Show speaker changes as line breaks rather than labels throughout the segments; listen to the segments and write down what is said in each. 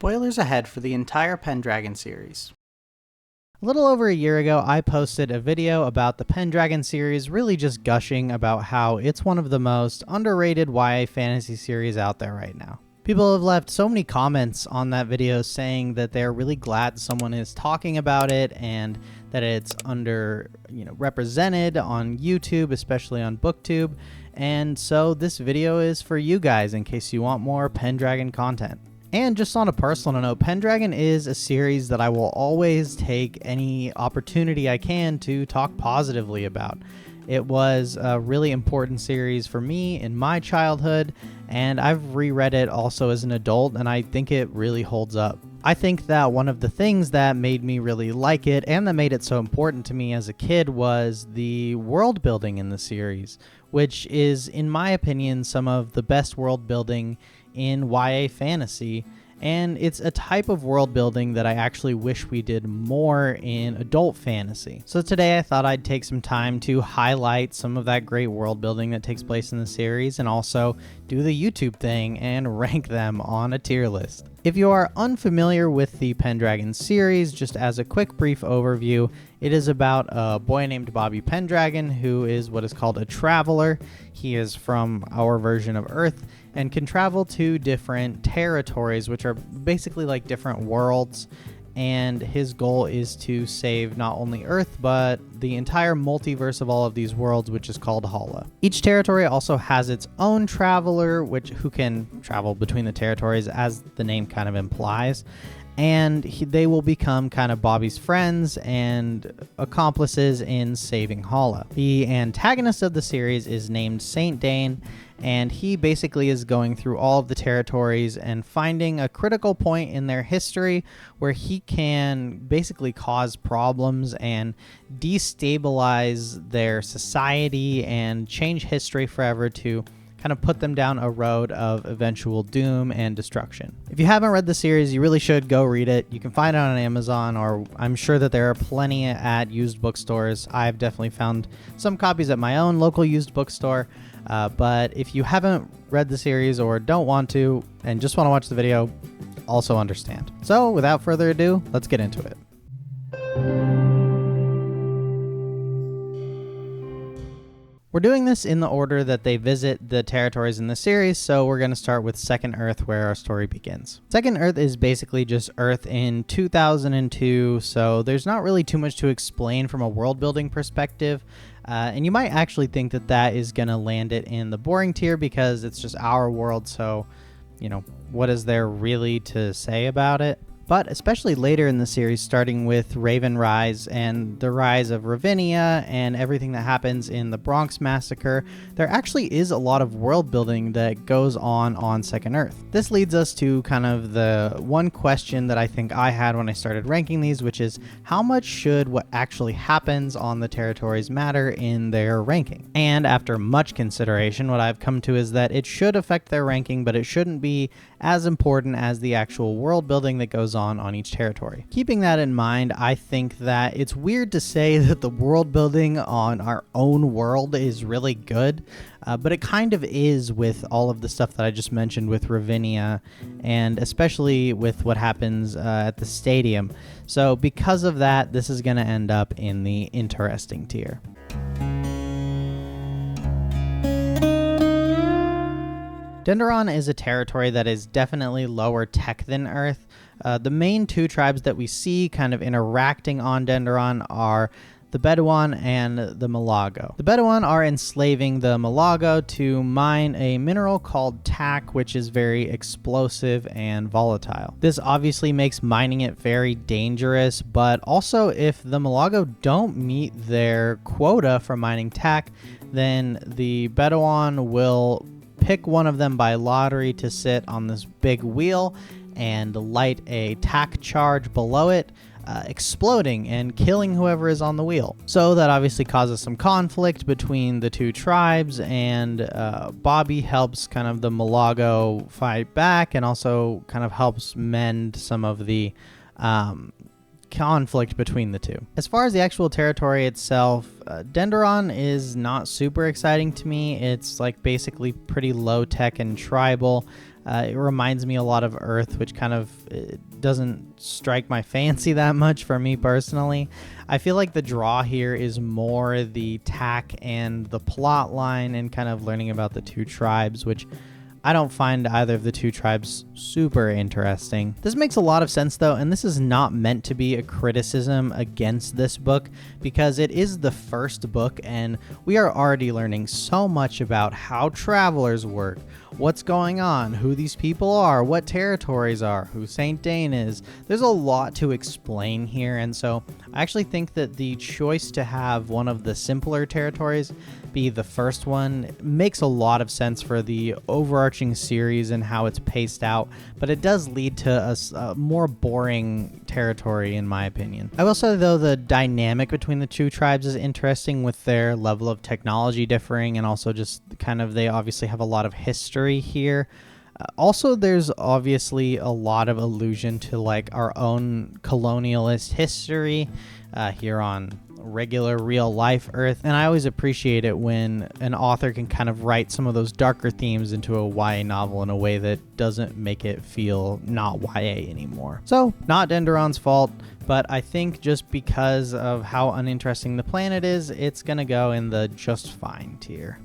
Spoilers ahead for the entire Pendragon series.
A little over a year ago, I posted a video about the Pendragon series, really just gushing about how it's one of the most underrated YA fantasy series out there right now. People have left so many comments on that video saying that they're really glad someone is talking about it and that it's represented on YouTube, especially on BookTube. And so this video is for you guys in case you want more Pendragon content. And just on a personal note, Pendragon is a series that I will always take any opportunity I can to talk positively about. It was a really important series for me in my childhood, and I've reread it also as an adult, and I think it really holds up. I think that one of the things that made me really like it and that made it so important to me as a kid was the world building in the series, which is, in my opinion, some of the best world building in YA fantasy, and it's a type of world building that I actually wish we did more in adult fantasy. So today I thought I'd take some time to highlight some of that great world building that takes place in the series and also do the YouTube thing and rank them on a tier list. If you are unfamiliar with the Pendragon series, just as a quick brief overview, it is about a boy named Bobby Pendragon who is what is called a traveler. He is from our version of Earth and can travel to different territories, which are basically like different worlds. And his goal is to save not only Earth, but the entire multiverse of all of these worlds, which is called Halla. Each territory also has its own traveler, who can travel between the territories, as the name kind of implies. And they will become kind of Bobby's friends and accomplices in saving Halla. The antagonist of the series is named Saint Dane, and he basically is going through all of the territories and finding a critical point in their history where he can basically cause problems and destabilize their society and change history forever to kind of put them down a road of eventual doom and destruction. If you haven't read the series, you really should go read it. You can find it on Amazon, or I'm sure that there are plenty at used bookstores. I've definitely found some copies at my own local used bookstore. But if you haven't read the series or don't want to and just want to watch the video, also understand. So without further ado, let's get into it. We're doing this in the order that they visit the territories in the series, so we're going to start with Second Earth, where our story begins. Second Earth is basically just Earth in 2002, so there's not really too much to explain from a world-building perspective, and you might actually think that that is going to land it in the boring tier because it's just our world, so, what is there really to say about it? But especially later in the series, starting with Raven Rise and the rise of Ravinia and everything that happens in the Bronx Massacre, there actually is a lot of world building that goes on Second Earth. This leads us to kind of the one question that I think I had when I started ranking these, which is how much should what actually happens on the territories matter in their ranking? And after much consideration, what I've come to is that it should affect their ranking, but it shouldn't be as important as the actual world building that goes on each territory. Keeping that in mind, I think that it's weird to say that the world building on our own world is really good, but it kind of is with all of the stuff that I just mentioned with Ravinia, and especially with what happens at the stadium. So because of that, this is going to end up in the interesting tier. Denduron is a territory that is definitely lower tech than Earth. The main two tribes that we see kind of interacting on Denduron are the Bedouin and the Malago. The Bedouin are enslaving the Malago to mine a mineral called tack, which is very explosive and volatile. This obviously makes mining it very dangerous, but also if the Malago don't meet their quota for mining tack, then the Bedouin will pick one of them by lottery to sit on this big wheel and light a tack charge below it, exploding and killing whoever is on the wheel. So that obviously causes some conflict between the two tribes, and Bobby helps kind of the Malago fight back and also kind of helps mend some of the conflict between the two. As far as the actual territory itself, Denduron is not super exciting to me. It's like basically pretty low tech and tribal. It reminds me a lot of Earth, which kind of doesn't strike my fancy that much for me personally. I feel like the draw here is more the tack and the plot line and kind of learning about the two tribes, which I don't find either of the two tribes super interesting. This makes a lot of sense though, and this is not meant to be a criticism against this book because it is the first book and we are already learning so much about how travelers work, what's going on, who these people are, what territories are, who Saint Dane is. There's a lot to explain here, and so I actually think that the choice to have one of the simpler territories be the first one makes a lot of sense for the overarching series and how it's paced out, but it does lead to a more boring territory in my opinion. I will say though the dynamic between the two tribes is interesting with their level of technology differing, and also just kind of they obviously have a lot of history here. Also, there's obviously a lot of allusion to like our own colonialist history here on regular real life Earth, and I always appreciate it when an author can kind of write some of those darker themes into a YA novel in a way that doesn't make it feel not YA anymore. So, not Denduron's fault, but I think just because of how uninteresting the planet is, it's gonna go in the just fine tier.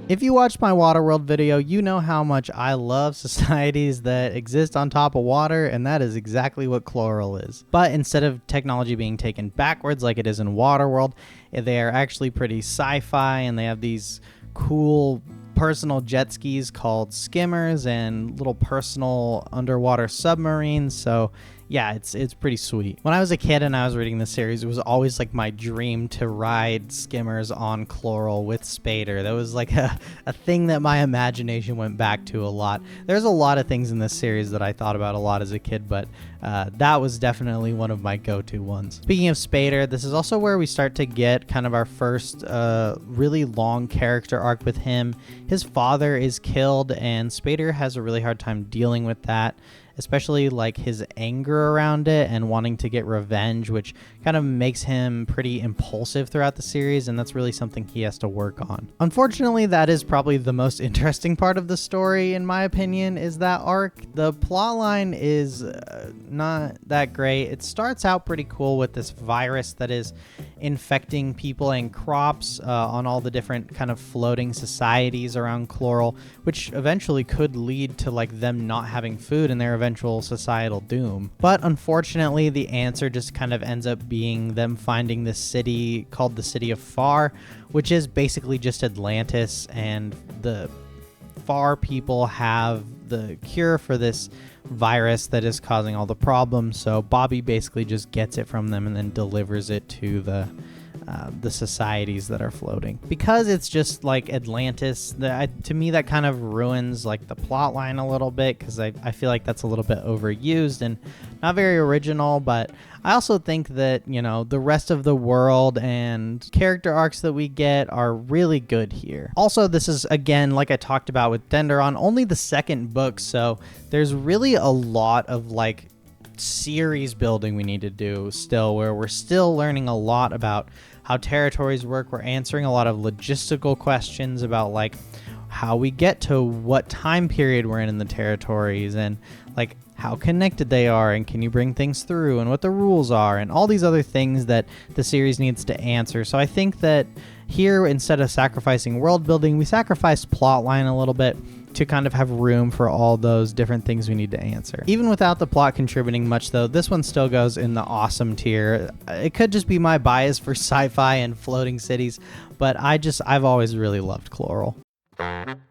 If you watched my Waterworld video, you know how much I love societies that exist on top of water, and that is exactly what Cloral is. But instead of technology being taken backwards like it is in Waterworld, they are actually pretty sci-fi, and they have these cool personal jet skis called skimmers and little personal underwater submarines. So yeah, it's pretty sweet. When I was a kid and I was reading this series, it was always like my dream to ride skimmers on Cloral with Spader. That was like a thing that my imagination went back to a lot. There's a lot of things in this series that I thought about a lot as a kid, but that was definitely one of my go-to ones. Speaking of Spader, this is also where we start to get kind of our first really long character arc with him. His father is killed, and Spader has a really hard time dealing with that, especially like his anger around it and wanting to get revenge, which kind of makes him pretty impulsive throughout the series, and that's really something he has to work on. Unfortunately, that is probably the most interesting part of the story, in my opinion, is that arc. The plotline is not that great. It starts out pretty cool with this virus that is infecting people and crops on all the different kind of floating societies around Cloral, which eventually could lead to like them not having food and their eventual societal doom. But unfortunately, the answer just kind of ends up being them finding this city called the City of Far, which is basically just Atlantis, and the Far people have the cure for this virus that is causing all the problems. So Bobby basically just gets it from them and then delivers it to the societies that are floating. Because it's just like Atlantis, to me that kind of ruins like the plot line a little bit, because I feel like that's a little bit overused and not very original. But I also think that, you know, the rest of the world and character arcs that we get are really good here. Also, this is, again, like I talked about with Denduron, only the second book, so there's really a lot of like series building we need to do still, where we're still learning a lot about how territories work. We're answering a lot of logistical questions about like how we get to what time period we're in the territories, and like how connected they are, and can you bring things through, and what the rules are, and all these other things that the series needs to answer. So I think that here, instead of sacrificing world building, we sacrificed plotline a little bit to kind of have room for all those different things we need to answer. Even without the plot contributing much though, this one still goes in the awesome tier. It could just be my bias for sci-fi and floating cities, but I've always really loved Cloral. I'm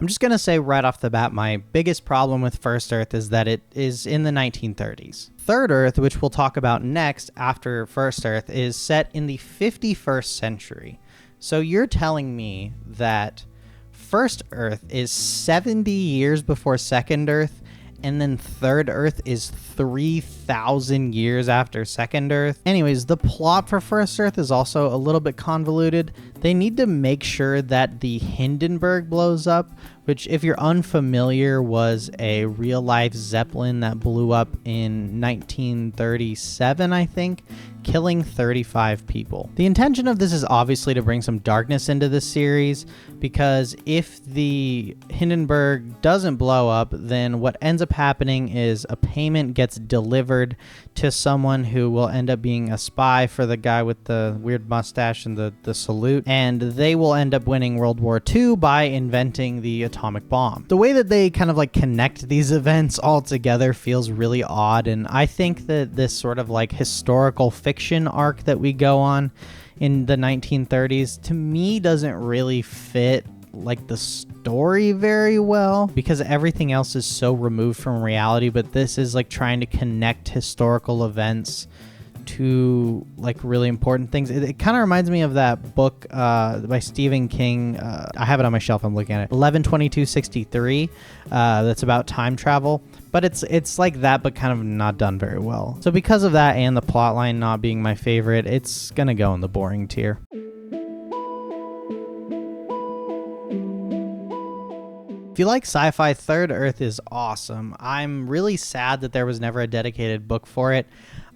just going to say right off the bat, my biggest problem with First Earth is that it is in the 1930s. Third Earth, which we'll talk about next after First Earth, is set in the 51st century. So you're telling me that First Earth is 70 years before Second Earth, and then Third Earth is 3,000 years after Second Earth? Anyways, the plot for First Earth is also a little bit convoluted. They need to make sure that the Hindenburg blows up, which, if you're unfamiliar, was a real-life Zeppelin that blew up in 1937, I think, killing 35 people. The intention of this is obviously to bring some darkness into this series, because if the Hindenburg doesn't blow up, then what ends up happening is a payment gets delivered to someone who will end up being a spy for the guy with the weird mustache and the salute, and they will end up winning World War II by inventing the atomic bomb. The way that they kind of like connect these events all together feels really odd, and I think that this sort of like historical fiction arc that we go on in the 1930s, to me, doesn't really fit like the story very well, because everything else is so removed from reality, but this is like trying to connect historical events to like really important things. It kind of reminds me of that book by Stephen King. I have it on my shelf. I'm looking at it. 11/22/63. That's about time travel, but it's like that, but kind of not done very well. So because of that and the plotline not being my favorite, it's gonna go in the boring tier. If you like sci-fi, Third Earth is awesome. I'm really sad that there was never a dedicated book for it.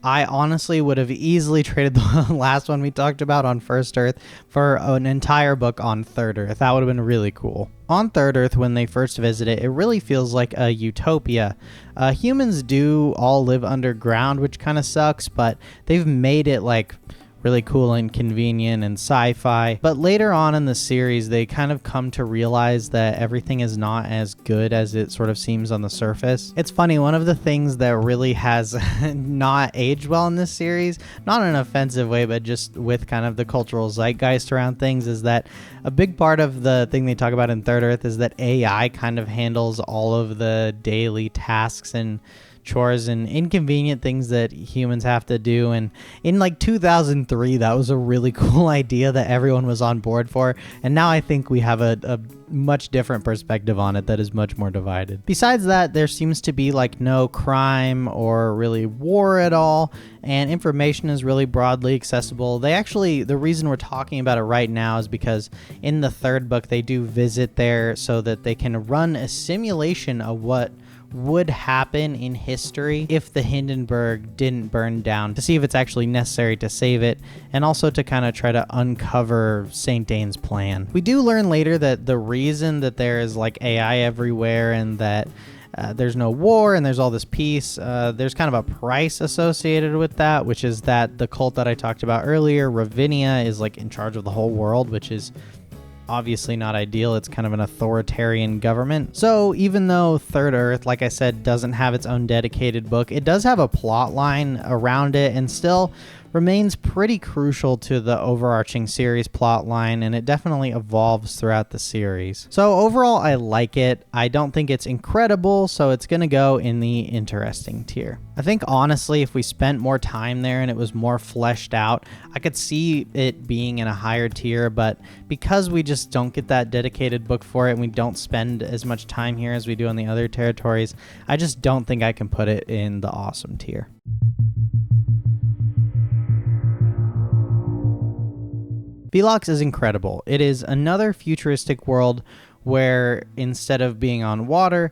I honestly would have easily traded the last one we talked about on First Earth for an entire book on Third Earth. That would have been really cool. On Third Earth, when they first visit it, it really feels like a utopia. Humans do all live underground, which kind of sucks, but they've made it like really cool and convenient and sci-fi. But later on in the series, they kind of come to realize that everything is not as good as it sort of seems on the surface. It's funny, one of the things that really has not aged well in this series, not in an offensive way, but just with kind of the cultural zeitgeist around things, is that a big part of the thing they talk about in Third Earth is that AI kind of handles all of the daily tasks and chores and inconvenient things that humans have to do. And in like 2003, that was a really cool idea that everyone was on board for, and now I think we have a much different perspective on it that is much more divided. Besides that, there seems to be like no crime or really war at all, and information is really broadly accessible. They actually, the reason we're talking about it right now is because in the third book they do visit there so that they can run a simulation of what would happen in history if the Hindenburg didn't burn down, to see if it's actually necessary to save it, and also to kind of try to uncover Saint Dane's plan. We do learn later that the reason that there is like AI everywhere and that there's no war and there's all this peace, there's kind of a price associated with that, which is that the cult that I talked about earlier, Ravinia, is like in charge of the whole world, which is obviously not ideal. It's kind of an authoritarian government. So even though Third Earth, like I said, doesn't have its own dedicated book, it does have a plot line around it and still remains pretty crucial to the overarching series plot line, and it definitely evolves throughout the series. So overall, I like it. I don't think it's incredible, so it's going to go in the interesting tier. I think honestly, if we spent more time there and it was more fleshed out, I could see it being in a higher tier, but because we just don't get that dedicated book for it and we don't spend as much time here as we do on the other territories, I just don't think I can put it in the awesome tier. Veelox is incredible. It is another futuristic world where instead of being on water,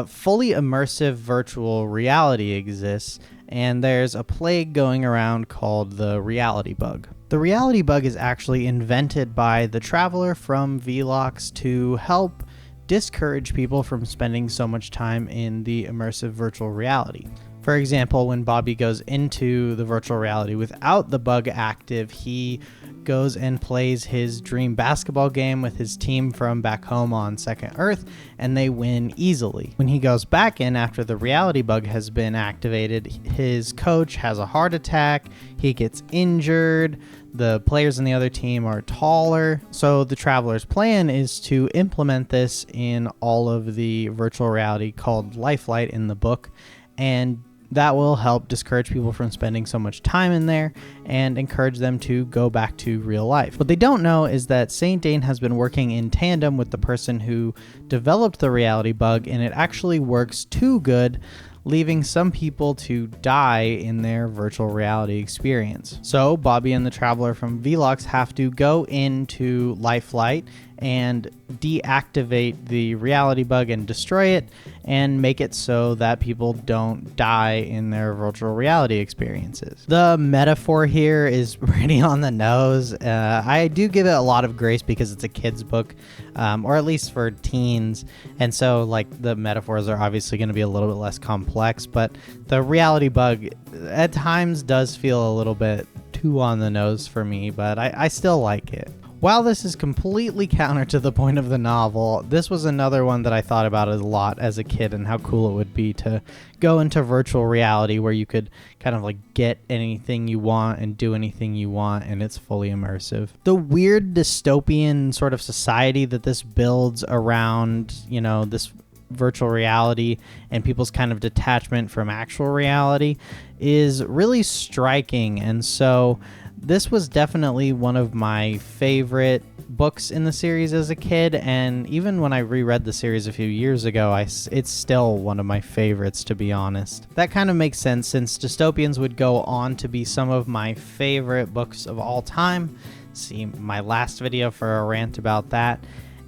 fully immersive virtual reality exists, and there's a plague going around called the reality bug. The reality bug is actually invented by the Traveler from Veelox to help discourage people from spending so much time in the immersive virtual reality. For example, when Bobby goes into the virtual reality without the bug active, he goes and plays his dream basketball game with his team from back home on Second Earth, and they win easily. When he goes back in after the reality bug has been activated, his coach has a heart attack, he gets injured, the players in the other team are taller. So the Traveler's plan is to implement this in all of the virtual reality called Lifelight in the book, and that will help discourage people from spending so much time in there and encourage them to go back to real life. What they don't know is that Saint Dane has been working in tandem with the person who developed the reality bug, and it actually works too good, leaving some people to die in their virtual reality experience. So Bobby and the Traveler from Veelox have to go into Lifelight and deactivate the reality bug and destroy it and make it so that people don't die in their virtual reality experiences. The metaphor here is pretty on the nose. I do give it a lot of grace because it's a kid's book, or at least for teens, and so like the metaphors are obviously going to be a little bit less complex, but the reality bug at times does feel a little bit too on the nose for me, but I still like it. While this is completely counter to the point of the novel, this was another one that I thought about a lot as a kid and how cool it would be to go into virtual reality where you could kind of like get anything you want and do anything you want, and it's fully immersive. The weird dystopian sort of society that this builds around, you know, this virtual reality and people's kind of detachment from actual reality is really striking, and so this was definitely one of my favorite books in the series as a kid, and even when I reread the series a few years ago, it's still one of my favorites, to be honest. That kind of makes sense since dystopians would go on to be some of my favorite books of all time. See my last video for a rant about that.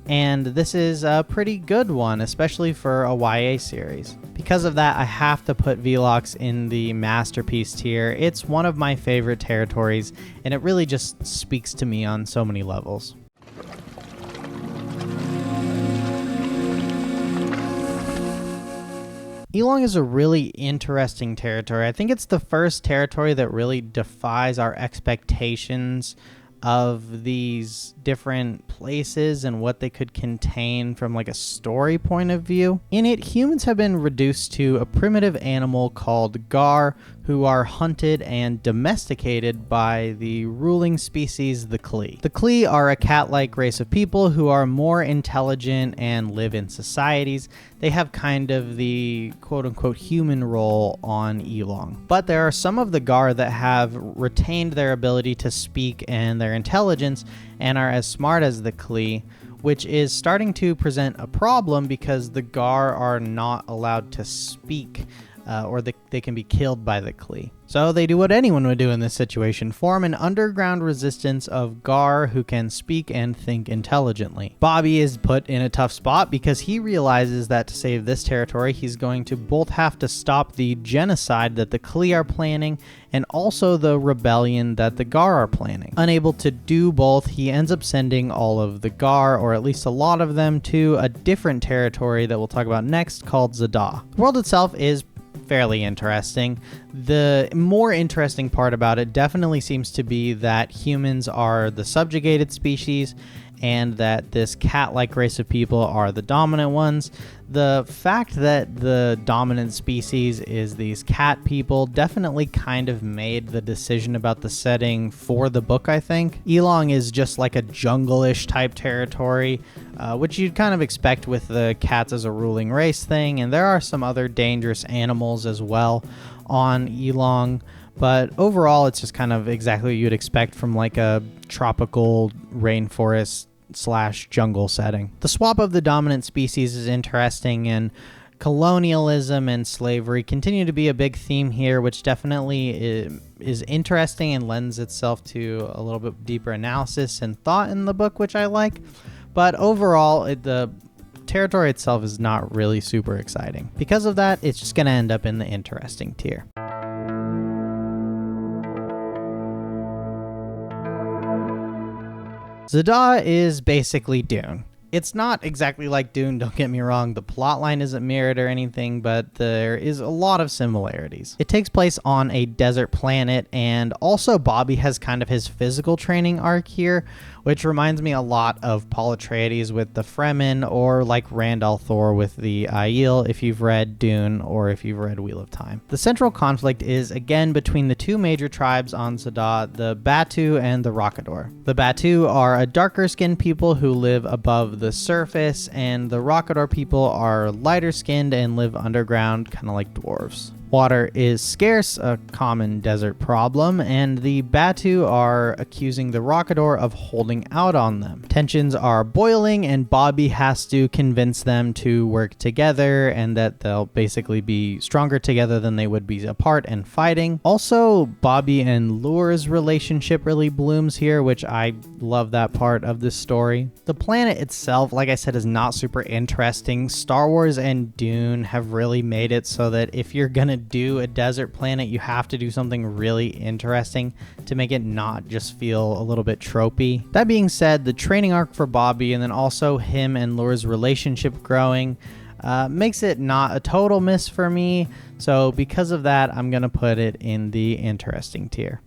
And this is a pretty good one, especially for a YA series. Because of that, I have to put Veelox in the masterpiece tier. It's one of my favorite territories, and it really just speaks to me on so many levels. Eelong is a really interesting territory. I think it's the first territory that really defies our expectations of these different places and what they could contain from like a story point of view. In it, humans have been reduced to a primitive animal called Gar, who are hunted and domesticated by the ruling species, the Klee. The Klee are a cat-like race of people who are more intelligent and live in societies. They have kind of the quote-unquote human role on Eelong. But there are some of the Gar that have retained their ability to speak and their intelligence and are as smart as the Klee, which is starting to present a problem because the Gar are not allowed to speak, or they can be killed by the Klee. So they do what anyone would do in this situation, form an underground resistance of Gar who can speak and think intelligently. Bobby is put in a tough spot because he realizes that to save this territory, he's going to both have to stop the genocide that the Klee are planning and also the rebellion that the Gar are planning. Unable to do both, he ends up sending all of the Gar, or at least a lot of them, to a different territory that we'll talk about next called Zadaa. The world itself is fairly interesting. The more interesting part about it definitely seems to be that humans are the subjugated species and that this cat-like race of people are the dominant ones. The fact that the dominant species is these cat people definitely kind of made the decision about the setting for the book, I think. Eelong is just like a jungle-ish type territory, which you'd kind of expect with the cats as a ruling race thing, and there are some other dangerous animals as well on Eelong. But overall, it's just kind of exactly what you'd expect from like a tropical rainforest / jungle setting. The swap of the dominant species is interesting, and colonialism and slavery continue to be a big theme here, which definitely is interesting and lends itself to a little bit deeper analysis and thought in the book, which I like. But overall, the territory itself is not really super exciting. Because of that, it's just going to end up in the interesting tier. Zadaa is basically Dune. It's not exactly like Dune, don't get me wrong. The plotline isn't mirrored or anything, but there is a lot of similarities. It takes place on a desert planet, and also Bobby has kind of his physical training arc here, which reminds me a lot of Paul Atreides with the Fremen, or like Rand al'Thor with the Aiel if you've read Dune or if you've read Wheel of Time. The central conflict is again between the two major tribes on Zadaa, the Batu and the Rockador. The Batu are a darker skinned people who live above the surface, and the Rockador people are lighter skinned and live underground, kind of like dwarves. Water is scarce, a common desert problem, and the Batu are accusing the Rockador of holding out on them. Tensions are boiling, and Bobby has to convince them to work together and that they'll basically be stronger together than they would be apart and fighting. Also, Bobby and Lure's relationship really blooms here, which I love that part of this story. The planet itself, like I said, is not super interesting. Star Wars and Dune have really made it so that if you're gonna do a desert planet, you have to do something really interesting to make it not just feel a little bit tropey. That being said, the training arc for Bobby and then also him and Lure's relationship growing makes it not a total miss for me. So because of that, I'm gonna put it in the interesting tier.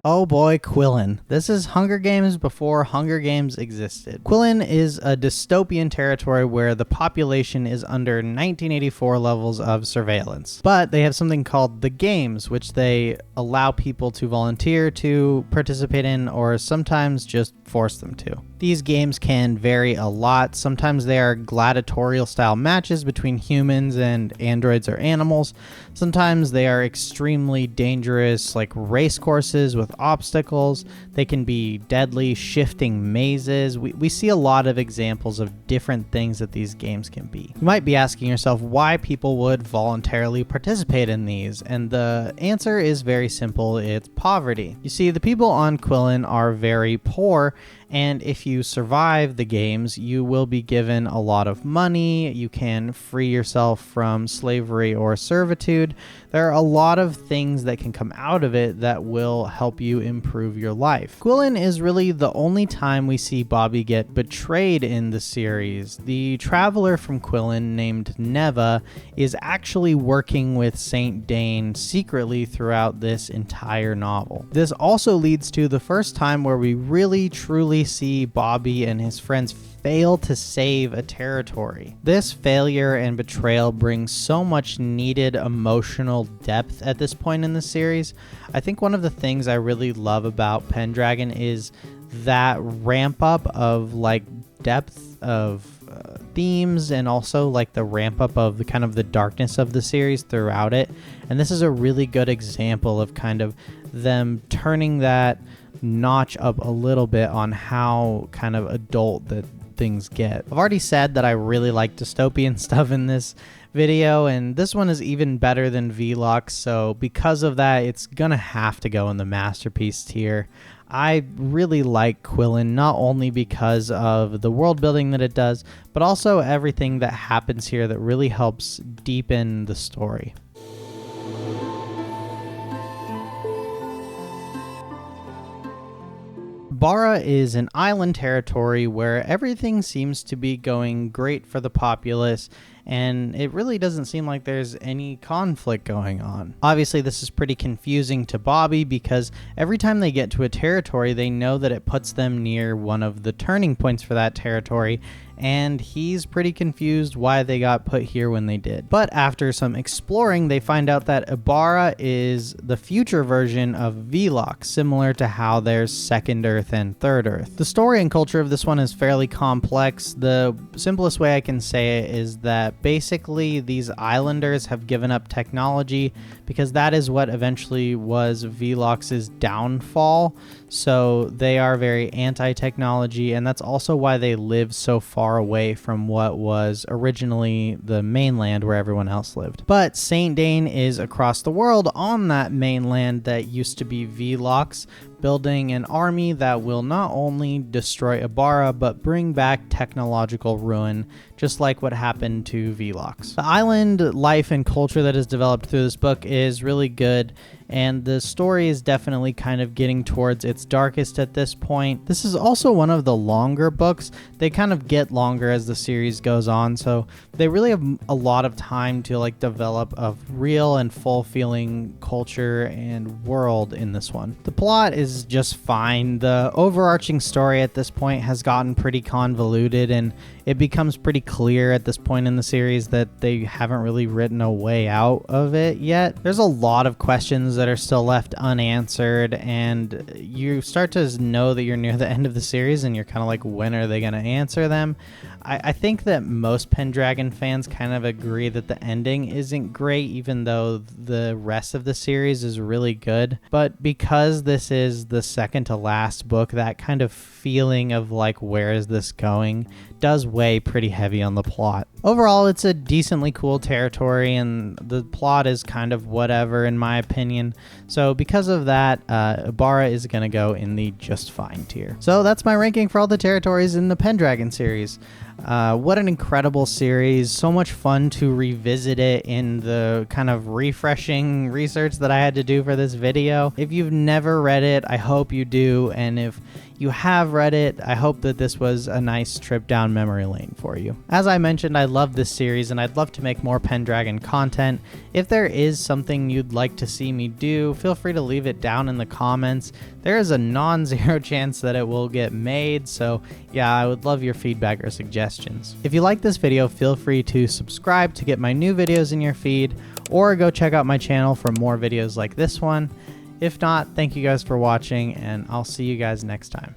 Oh boy, Quillan. This is Hunger Games before Hunger Games existed. Quillan is a dystopian territory where the population is under 1984 levels of surveillance. But they have something called the Games, which they allow people to volunteer to participate in or sometimes just force them to. These games can vary a lot. Sometimes they are gladiatorial style matches between humans and androids or animals. Sometimes they are extremely dangerous, like race courses with obstacles. They can be deadly, shifting mazes. We see a lot of examples of different things that these games can be. You might be asking yourself why people would voluntarily participate in these, and the answer is very simple. It's poverty. You see, the people on Quillan are very poor, and if you survive the games, you will be given a lot of money. You can free yourself from slavery or servitude. There are a lot of things that can come out of it that will help you improve your life. Quillan is really the only time we see Bobby get betrayed in the series. The traveler from Quillan named Neva is actually working with Saint Dane secretly throughout this entire novel. This also leads to the first time where we really truly see Bobby and his friends fail to save a territory. This failure and betrayal brings so much needed emotional depth at this point in the series. I think one of the things I really love about Pendragon is that ramp up of like depth of themes, and also like the ramp up of the kind of the darkness of the series throughout it. And this is a really good example of kind of them turning that notch up a little bit on how kind of adult that things get. I've already said that I really like dystopian stuff in this video, and this one is even better than Veelox, so because of that, it's gonna have to go in the masterpiece tier. I really like Quillan, not only because of the world building that it does, but also everything that happens here that really helps deepen the story. Ibara is an island territory where everything seems to be going great for the populace, and it really doesn't seem like there's any conflict going on. Obviously, this is pretty confusing to Bobby because every time they get to a territory, they know that it puts them near one of the turning points for that territory, and he's pretty confused why they got put here when they did. But after some exploring, they find out that Ibara is the future version of Veelox, similar to how there's Second Earth and Third Earth. The story and culture of this one is fairly complex. The simplest way I can say it is that basically these islanders have given up technology because that is what eventually was Veelox's downfall. So they are very anti-technology, and that's also why they live so far away from what was originally the mainland where everyone else lived. But Saint Dane is across the world on that mainland that used to be Veelox, building an army that will not only destroy Ibara, but bring back technological ruin, just like what happened to Veelox. The island life and culture that is developed through this book is really good, and the story is definitely kind of getting towards its darkest at this point. This is also one of the longer books. They kind of get longer as the series goes on, so they really have a lot of time to like develop a real and full feeling culture and world in this one. The plot is just fine. The overarching story at this point has gotten pretty convoluted, and it becomes pretty clear at this point in the series that they haven't really written a way out of it yet. There's a lot of questions that are still left unanswered, and you start to know that you're near the end of the series and you're kind of like, when are they going to answer them? I think that most Pendragon fans kind of agree that the ending isn't great, even though the rest of the series is really good. But because this is the second to last book, that kind of feeling of like, where is this going, does weigh pretty heavy on the plot. Overall, it's a decently cool territory, and the plot is kind of whatever in my opinion. So because of that, Ibara is going to go in the just fine tier. So that's my ranking for all the territories in the Pendragon series. What an incredible series. So much fun to revisit it in the kind of refreshing research that I had to do for this video. If you've never read it, I hope you do. And if you have read it, I hope that this was a nice trip down memory lane for you. As I mentioned, I love this series and I'd love to make more Pendragon content. If there is something you'd like to see me do, feel free to leave it down in the comments. There is a non-zero chance that it will get made, so yeah, I would love your feedback or suggestions. If you like this video, feel free to subscribe to get my new videos in your feed, or go check out my channel for more videos like this one. If not, thank you guys for watching, and I'll see you guys next time.